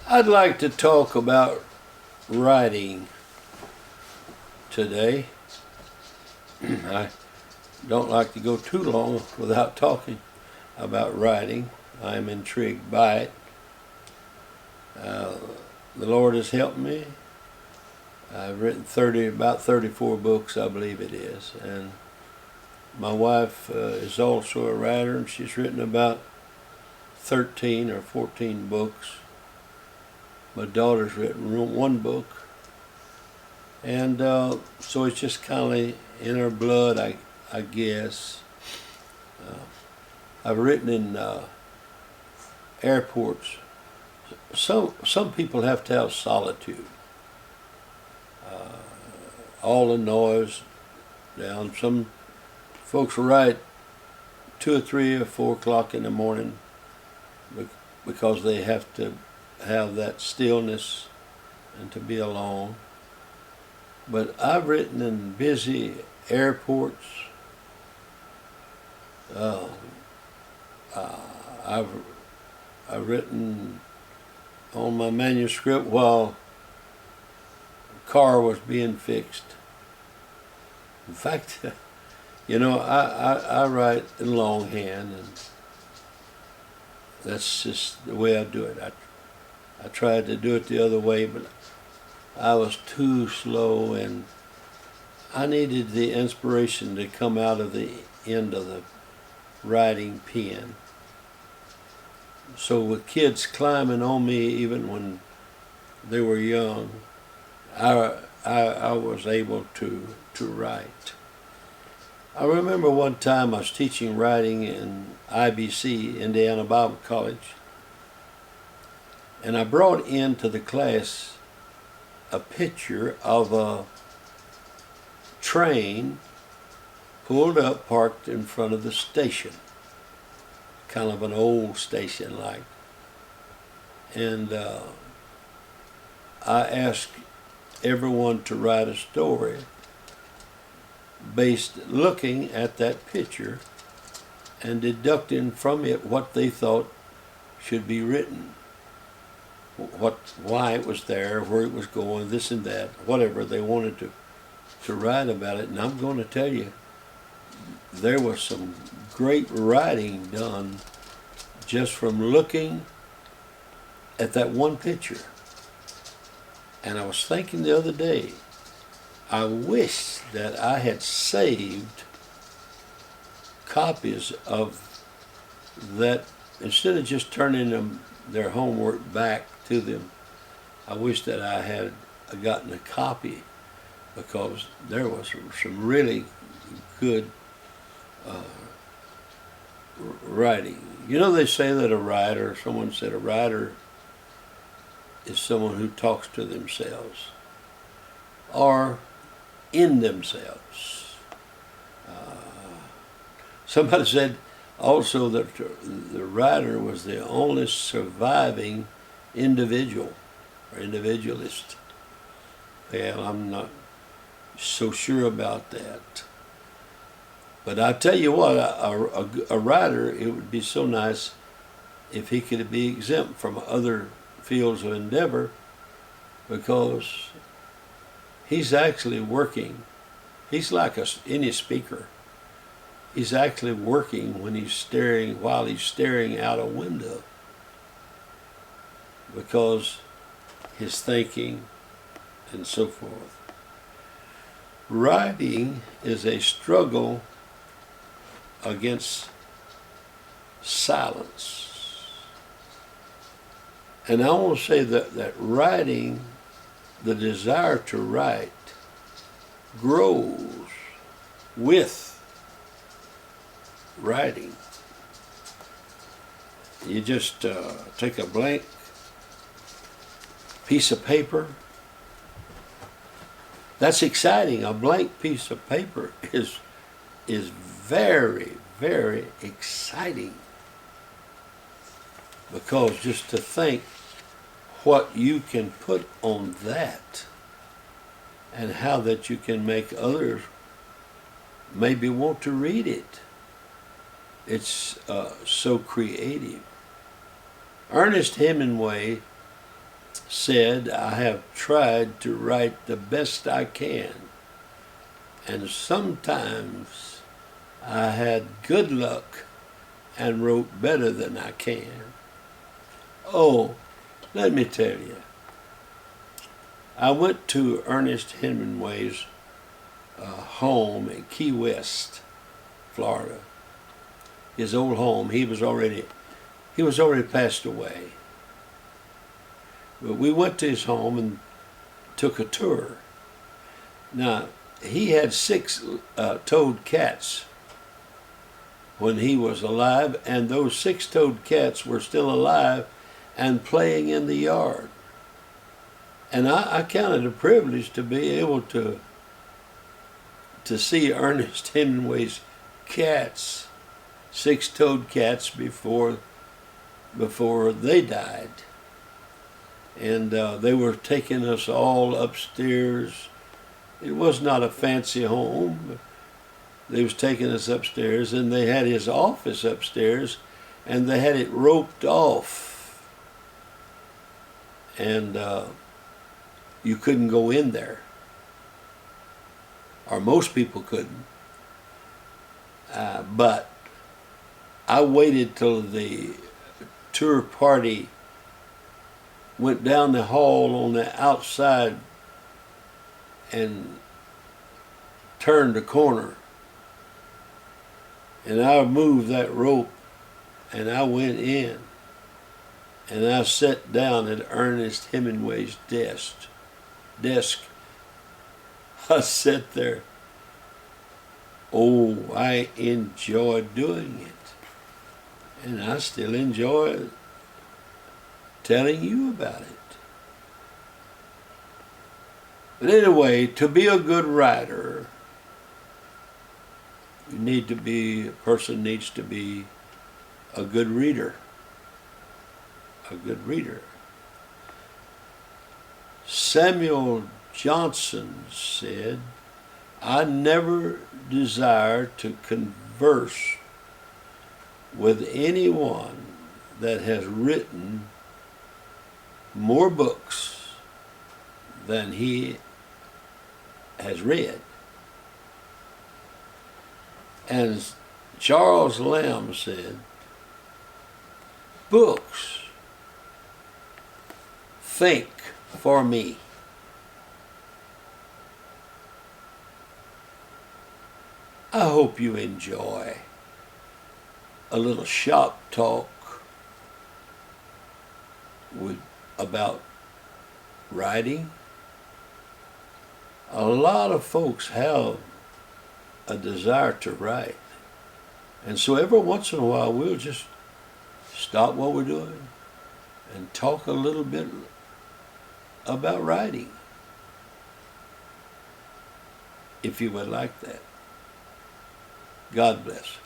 I'd like to talk about writing today. I don't like to go too long without talking about writing. I'm intrigued by it. The Lord has helped me. I've written about 34 books, I believe it is, and my wife is also a writer, and she's written about 13 or 14 books. My daughter's written one book, and so it's just kind of in her blood, I guess. I've written in airports. Some people have to have solitude. All the noise down. Some folks will write 2 or 3 or 4 o'clock in the morning because they have to have that stillness and to be alone. But I've written in busy airports. I've written on my manuscript while the car was being fixed. In fact, I write in longhand, and that's just the way I do it. I tried to do it the other way, but I was too slow, and I needed the inspiration to come out of the end of the writing pen. So with kids climbing on me even when they were young, I was able to write. I remember one time I was teaching writing in IBC, Indiana Bible College, and I brought into the class a picture of a train pulled up, parked in front of the station, kind of an old station like. And I asked everyone to write a story based looking at that picture and deducting from it what they thought should be written, why it was there, where it was going, this and that, whatever they wanted to write about it. And I'm going to tell you, there was some great writing done just from looking at that one picture. And I was thinking the other day, I wish that I had saved copies of that instead of just turning their homework back to them. I wish that I had gotten a copy, because there was some really good writing. You know, they say that someone said a writer is someone who talks to themselves or in themselves. Somebody said also that the writer was the only surviving individual or individualist. Well, I'm not so sure about that. But I tell you what, a writer, it would be so nice if he could be exempt from other fields of endeavor, because he's actually working. He's like any speaker. He's actually working while he's staring out a window, because his thinking and so forth. Writing is a struggle against silence. And I want to say that writing, the desire to write, grows with writing. You just take a blank piece of paper. That's exciting. A blank piece of paper is very, very exciting, because just to think what you can put on that and how that you can make others maybe want to read it. It's so creative. Ernest Hemingway said, I have tried to write the best I can, and sometimes I had good luck and wrote better than I can. Oh, let me tell you, I went to Ernest Hemingway's home in Key West, Florida. His old home. He was already passed away. But we went to his home and took a tour. Now, he had 6 toed cats when he was alive, and those 6 toed cats were still alive and playing in the yard. And I counted a privilege to be able to see Ernest Hemingway's cats, 6 toed cats, before they died. And they were taking us all upstairs. It was not a fancy home. They was taking us upstairs, and they had his office upstairs, and they had it roped off. And you couldn't go in there, or most people couldn't. But I waited till the tour party went down the hall on the outside and turned the corner. And I moved that rope, and I went in, and I sat down at Ernest Hemingway's desk. I sat there. Oh, I enjoyed doing it. And I still enjoy telling you about it. But anyway, to be a good writer, a person needs to be a good reader. A good reader. Samuel Johnson said, I never desire to converse with anyone that has written more books than he has read. And Charles Lamb said, books think for me. I hope you enjoy a little shop talk about writing. A lot of folks have a desire to write. And so every once in a while we'll just stop what we're doing and talk a little bit about writing, if you would like that. God bless.